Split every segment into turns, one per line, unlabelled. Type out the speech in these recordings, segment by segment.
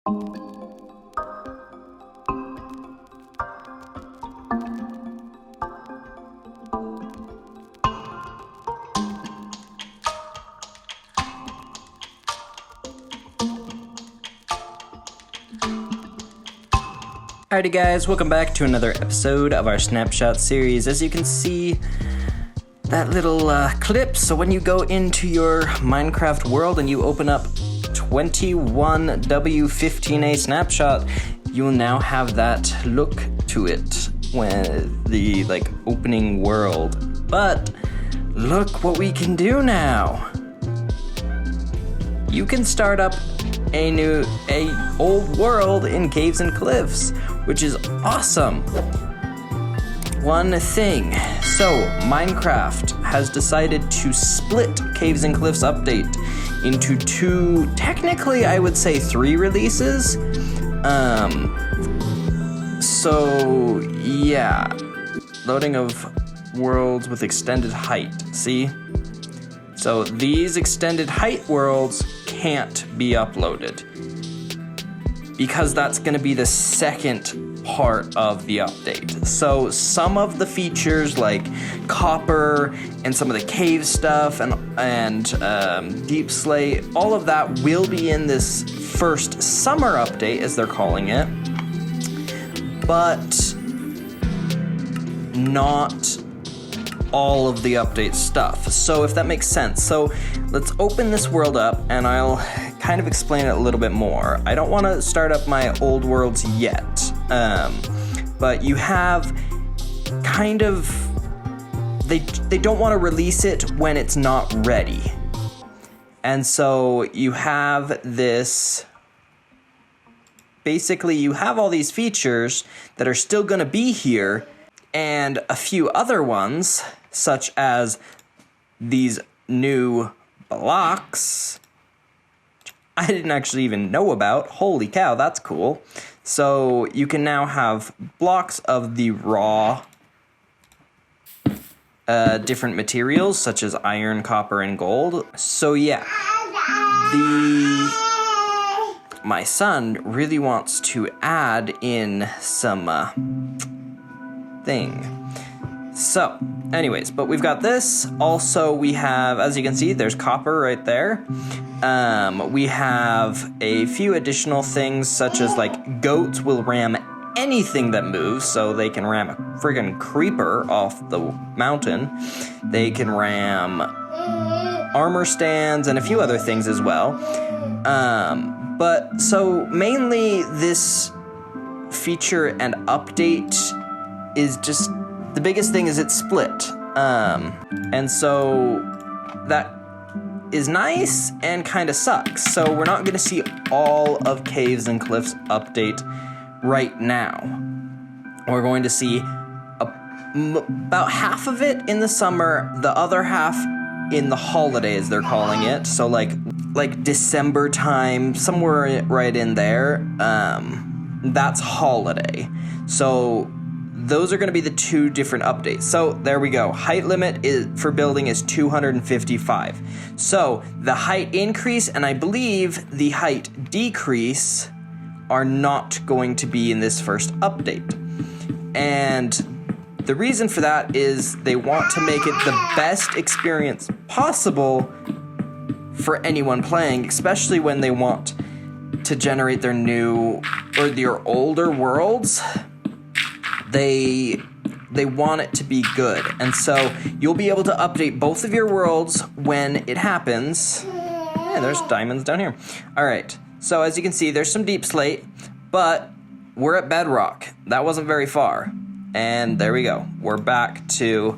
Alrighty guys, welcome back to another episode of our Snapshot series. As you can see, that little clip, so when you go into your Minecraft world and you open up 21W15A Snapshot, you will now have that look to it when the opening world. But look what we can do now. You can start up a old world in Caves and Cliffs, which is awesome. One thing, so Minecraft has decided to split Caves and Cliffs update into two, technically I would say 3 releases. So yeah, loading of worlds with extended height, see? So these extended height worlds can't be uploaded because that's going to be the second part of the update. So some of the features like copper and some of the cave stuff and deep slate, all of that will be in this first summer update, as they're calling it, but not all of the update stuff. So if that makes sense. So let's open this world up and I'll kind of explain it a little bit more. I don't want to start up my old worlds yet, but you have kind of, they don't want to release it when it's not ready. And so you have this, basically you have all these features that are still going to be here, and a few other ones, such as these new blocks, I didn't actually even know about. Holy cow, that's cool. So you can now have blocks of the raw different materials, such as iron, copper, and gold. So yeah, my son really wants to add in some thing. So, anyways, but we've got this. Also, we have, as you can see, there's copper right there. We have a few additional things, such as goats will ram anything that moves, so they can ram a friggin' creeper off the mountain. They can ram armor stands and a few other things as well. But so mainly this feature and update is just, the biggest thing is it's split. And so that is nice and kind of sucks. So we're not going to see all of Caves and Cliffs update right now. We're going to see about half of it in the summer, the other half in the holidays, they're calling it. So like December time, somewhere right in there, that's holiday. So those are going to be the 2 different updates. So there we go. Height limit for building is 255. So the height increase and I believe the height decrease are not going to be in this first update. And the reason for that is they want to make it the best experience possible for anyone playing, especially when they want to generate their new or their older worlds. They want it to be good. And so you'll be able to update both of your worlds when it happens. Yeah, there's diamonds down here. All right. So as you can see, there's some deep slate, but we're at bedrock. That wasn't very far. And there we go. We're back to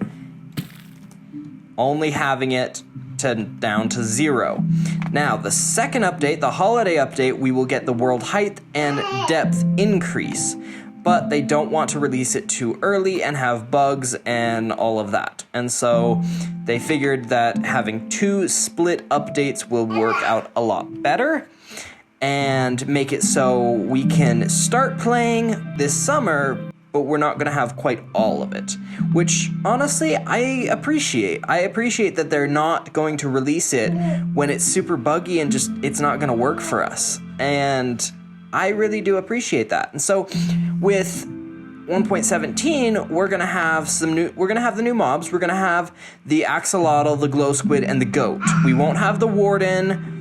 only having it down to 0. Now, the second update, the holiday update, we will get the world height and depth increase. But they don't want to release it too early and have bugs and all of that. And so they figured that having 2 split updates will work out a lot better and make it so we can start playing this summer, but we're not going to have quite all of it, which honestly I appreciate. I appreciate that they're not going to release it when it's super buggy and just it's not going to work for us. And I really do appreciate that. And so with 1.17, we're gonna have the new mobs. We're gonna have the axolotl, the glow squid, and the goat. We won't have the warden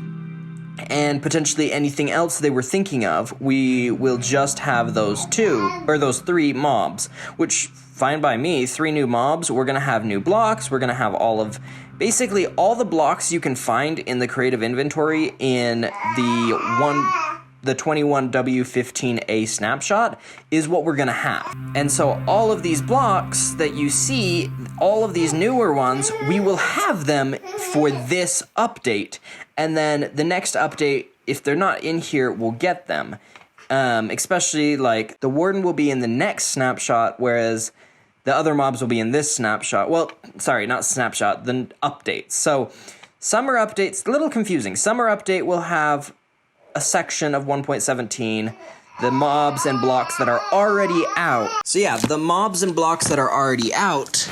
and potentially anything else they were thinking of. We will just have those three mobs, which fine by me. 3 new mobs. We're gonna have new blocks. We're gonna have basically all the blocks you can find in the creative inventory in the 21W15A snapshot is what we're gonna have. And so all of these blocks that you see, all of these newer ones, we will have them for this update. And then the next update, if they're not in here, we'll get them. Especially like the warden will be in the next snapshot, whereas the other mobs will be in this snapshot. Well, sorry, not snapshot, the updates. So summer updates, a little confusing. Summer update will have a section of 1.17, the mobs and blocks that are already out. So yeah, the mobs and blocks that are already out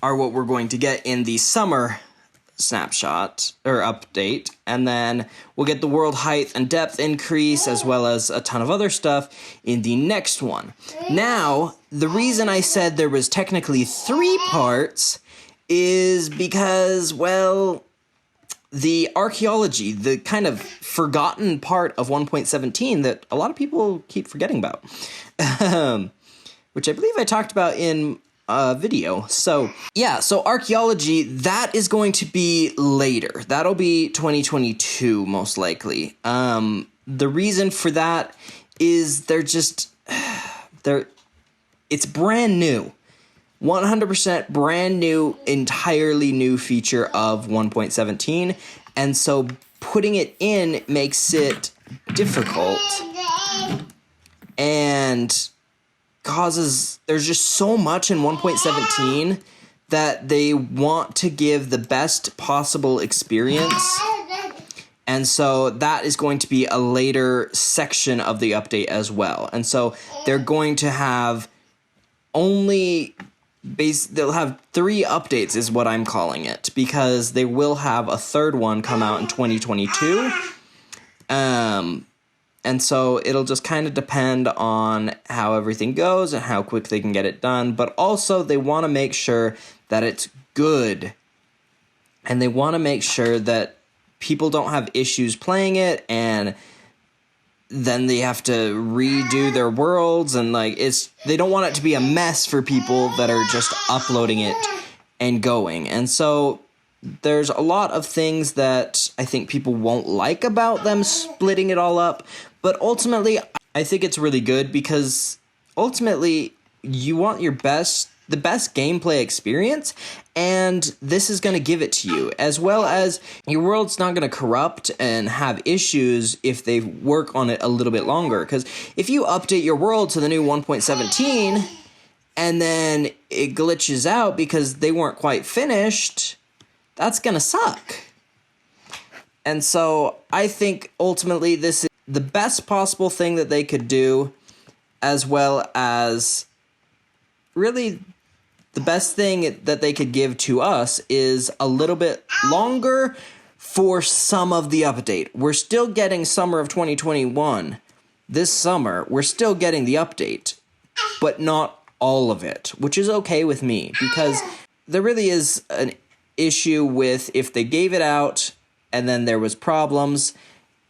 are what we're going to get in the summer snapshot or update, and then we'll get the world height and depth increase as well as a ton of other stuff in the next one. Now, the reason I said there was technically 3 parts is because, well, the archaeology, the kind of forgotten part of 1.17 that a lot of people keep forgetting about, which I believe I talked about in video. So yeah, so archaeology, that is going to be later. That'll be 2022 most likely. The reason for that is it's brand new. 100% brand new, entirely new feature of 1.17, and so putting it in makes it difficult and there's just so much in 1.17 that they want to give the best possible experience. And so that is going to be a later section of the update as well. And so they're going to have they'll have 3 updates is what I'm calling it, because they will have a 3rd one come out in 2022. And so it'll just kind of depend on how everything goes and how quick they can get it done. But also they want to make sure that it's good. And they want to make sure that people don't have issues playing it and then they have to redo their worlds. And they don't want it to be a mess for people that are just uploading it and going. And so there's a lot of things that I think people won't like about them splitting it all up. But ultimately, I think it's really good because ultimately you want the best gameplay experience, and this is going to give it to you, as well as your world's not going to corrupt and have issues if they work on it a little bit longer. Because if you update your world to the new 1.17 and then it glitches out because they weren't quite finished, that's going to suck. And so I think ultimately this is the best possible thing that they could do, as well as really the best thing that they could give to us is a little bit longer for some of the update. We're still getting summer of 2021. This summer, we're still getting the update, but not all of it, which is okay with me, because there really is an issue with if they gave it out and then there was problems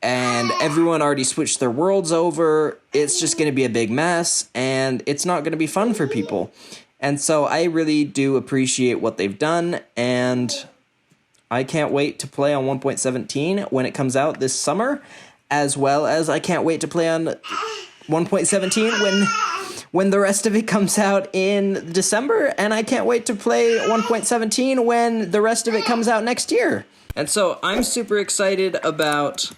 and everyone already switched their worlds over, it's just going to be a big mess and it's not going to be fun for people. And so I really do appreciate what they've done, and I can't wait to play on 1.17 when it comes out this summer, as well as I can't wait to play on 1.17 when the rest of it comes out in December, and I can't wait to play 1.17 when the rest of it comes out next year. And so I'm super excited about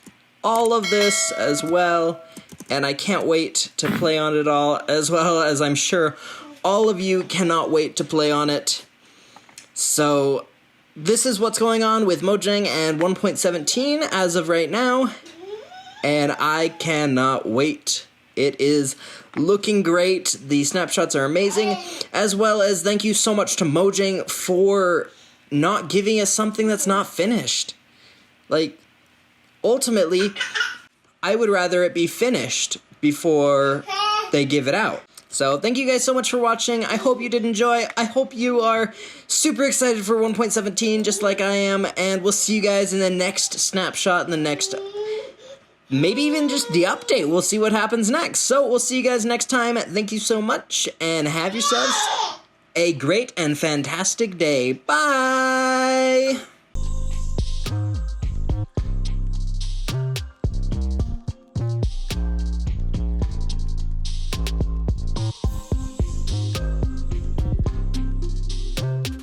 all of this as well, and I can't wait to play on it all, as well as I'm sure all of you cannot wait to play on it. So this is what's going on with Mojang and 1.17 as of right now, and I cannot wait. It is looking great. The snapshots are amazing, as well as thank you so much to Mojang for not giving us something that's not finished. Like, ultimately, I would rather it be finished before they give it out. So thank you guys so much for watching. I hope you did enjoy. I hope you are super excited for 1.17 just like I am, and we'll see you guys in the next snapshot, in the next, maybe even just the update. We'll see what happens next. So we'll see you guys next time. Thank you so much, and have yourselves a great and fantastic day. Bye!